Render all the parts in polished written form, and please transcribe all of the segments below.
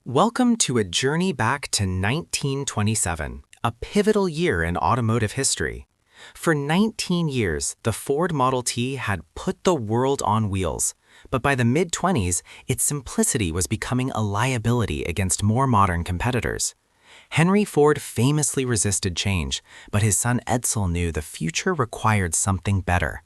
Welcome to a journey back to 1927, a pivotal year in automotive history. For 19 years, the Ford Model T had put the world on wheels, but by the mid-20s, its simplicity was becoming a liability against more modern competitors. Henry Ford famously resisted change, but his son Edsel knew the future required something better.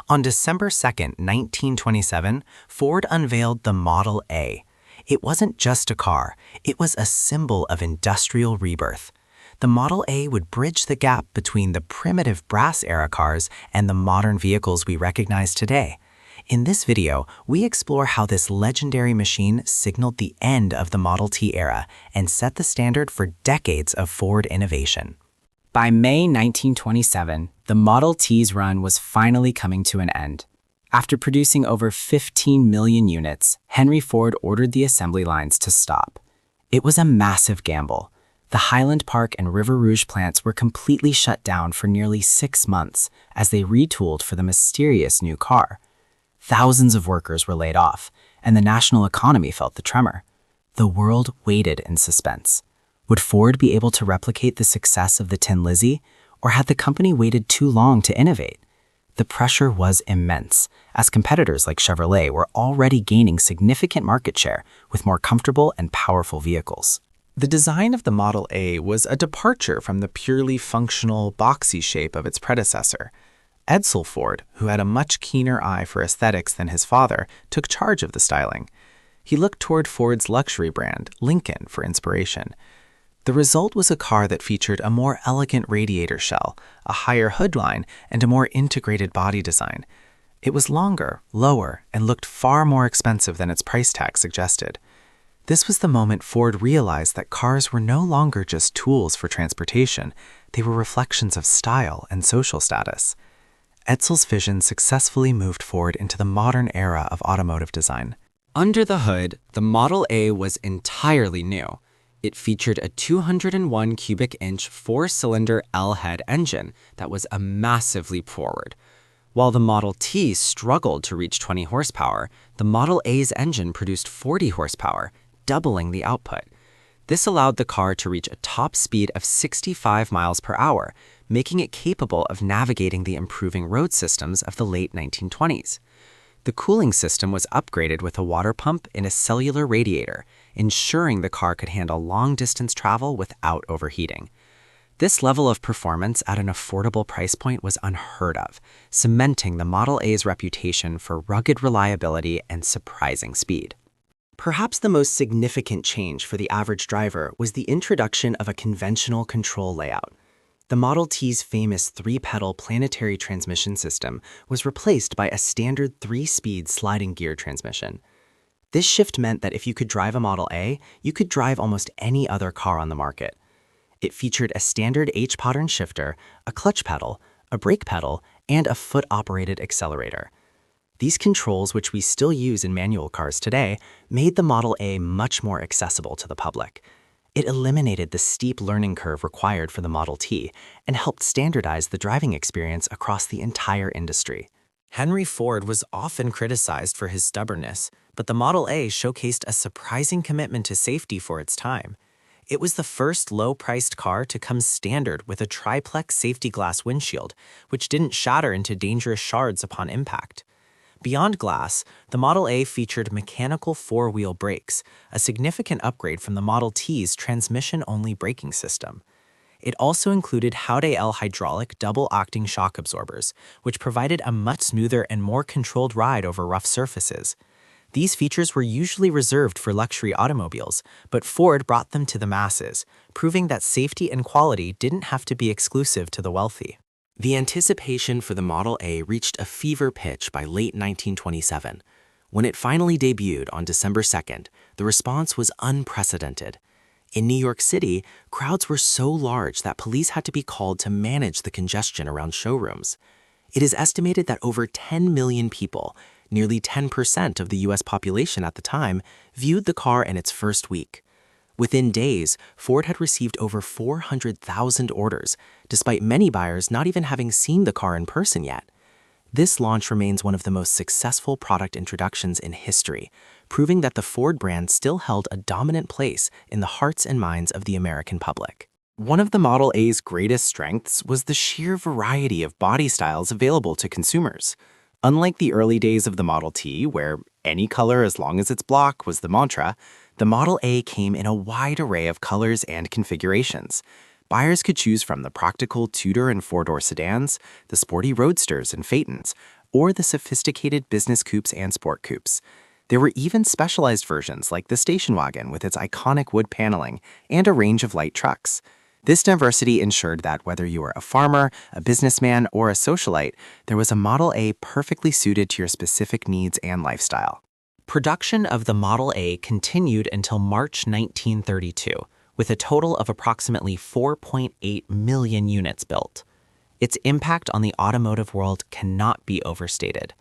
On December 2, 1927, Ford unveiled the Model A. It wasn't just a car, it was a symbol of industrial rebirth. The Model A would bridge the gap between the primitive brass-era cars and the modern vehicles we recognize today. In this video, we explore how this legendary machine signaled the end of the Model T era and set the standard for decades of Ford innovation. By May 1927, the Model T's run was finally coming to an end. After producing over 15 million units, Henry Ford ordered the assembly lines to stop. It was a massive gamble. The Highland Park and River Rouge plants were completely shut down for nearly 6 months as they retooled for the mysterious new car. Thousands of workers were laid off, and the national economy felt the tremor. The world waited in suspense. Would Ford be able to replicate the success of the Tin Lizzie, or had the company waited too long to innovate? The pressure was immense, as competitors like Chevrolet were already gaining significant market share with more comfortable and powerful vehicles. The design of the Model A was a departure from the purely functional, boxy shape of its predecessor. Edsel Ford, who had a much keener eye for aesthetics than his father, took charge of the styling. He looked toward Ford's luxury brand, Lincoln, for inspiration. The result was a car that featured a more elegant radiator shell, a higher hood line, and a more integrated body design. It was longer, lower, and looked far more expensive than its price tag suggested. This was the moment Ford realized that cars were no longer just tools for transportation, they were reflections of style and social status. Edsel's vision successfully moved Ford into the modern era of automotive design. Under the hood, the Model A was entirely new. It featured a 201 cubic inch 4-cylinder L-head engine that was a massive leap forward. While the Model T struggled to reach 20 horsepower, the Model A's engine produced 40 horsepower, doubling the output. This allowed the car to reach a top speed of 65 miles per hour, making it capable of navigating the improving road systems of the late 1920s. The cooling system was upgraded with a water pump and a cellular radiator, ensuring the car could handle long-distance travel without overheating. This level of performance at an affordable price point was unheard of, cementing the Model A's reputation for rugged reliability and surprising speed. Perhaps the most significant change for the average driver was the introduction of a conventional control layout. The Model T's famous 3-pedal planetary transmission system was replaced by a standard 3-speed sliding gear transmission. This shift meant that if you could drive a Model A, you could drive almost any other car on the market. It featured a standard H-pattern shifter, a clutch pedal, a brake pedal, and a foot-operated accelerator. These controls, which we still use in manual cars today, made the Model A much more accessible to the public. It eliminated the steep learning curve required for the Model T and helped standardize the driving experience across the entire industry. Henry Ford was often criticized for his stubbornness, but the Model A showcased a surprising commitment to safety for its time. It was the first low-priced car to come standard with a triplex safety glass windshield, which didn't shatter into dangerous shards upon impact. Beyond glass, the Model A featured mechanical 4-wheel brakes, a significant upgrade from the Model T's transmission-only braking system. It also included Howday-L hydraulic double-acting shock absorbers, which provided a much smoother and more controlled ride over rough surfaces. These features were usually reserved for luxury automobiles, but Ford brought them to the masses, proving that safety and quality didn't have to be exclusive to the wealthy. The anticipation for the Model A reached a fever pitch by late 1927. When it finally debuted on December 2nd, the response was unprecedented. In New York City, crowds were so large that police had to be called to manage the congestion around showrooms. It is estimated that over 10 million people, nearly 10% of the U.S. population at the time, viewed the car in its first week. Within days, Ford had received over 400,000 orders, despite many buyers not even having seen the car in person yet. This launch remains one of the most successful product introductions in history, proving that the Ford brand still held a dominant place in the hearts and minds of the American public. One of the Model A's greatest strengths was the sheer variety of body styles available to consumers. Unlike the early days of the Model T, where any color as long as it's black was the mantra, the Model A came in a wide array of colors and configurations. Buyers could choose from the practical Tudor and four-door sedans, the sporty roadsters and phaetons, or the sophisticated business coupes and sport coupes. There were even specialized versions like the station wagon with its iconic wood paneling and a range of light trucks. This diversity ensured that whether you were a farmer, a businessman, or a socialite, there was a Model A perfectly suited to your specific needs and lifestyle. Production of the Model A continued until March 1932, with a total of approximately 4.8 million units built. Its impact on the automotive world cannot be overstated.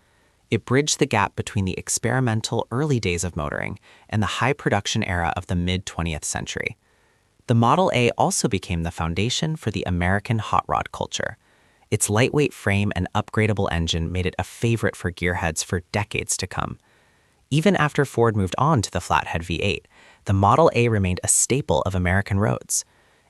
It bridged the gap between the experimental early days of motoring and the high production era of the mid-20th century. The Model A also became the foundation for the American hot rod culture. Its lightweight frame and upgradable engine made it a favorite for gearheads for decades to come. Even after Ford moved on to the flathead V8, the Model A remained a staple of American roads.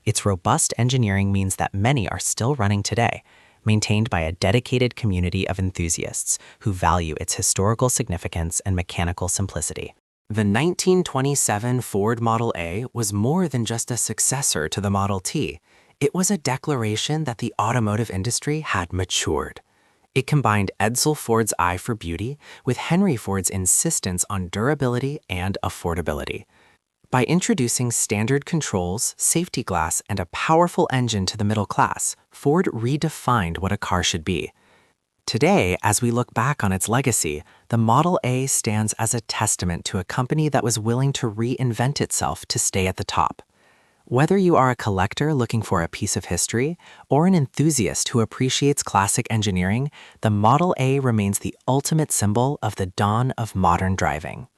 Its robust engineering means that many are still running today, maintained by a dedicated community of enthusiasts who value its historical significance and mechanical simplicity. The 1927 Ford Model A was more than just a successor to the Model T. It was a declaration that the automotive industry had matured. It combined Edsel Ford's eye for beauty with Henry Ford's insistence on durability and affordability. By introducing standard controls, safety glass, and a powerful engine to the middle class, Ford redefined what a car should be. Today, as we look back on its legacy, the Model A stands as a testament to a company that was willing to reinvent itself to stay at the top. Whether you are a collector looking for a piece of history or an enthusiast who appreciates classic engineering, the Model A remains the ultimate symbol of the dawn of modern driving.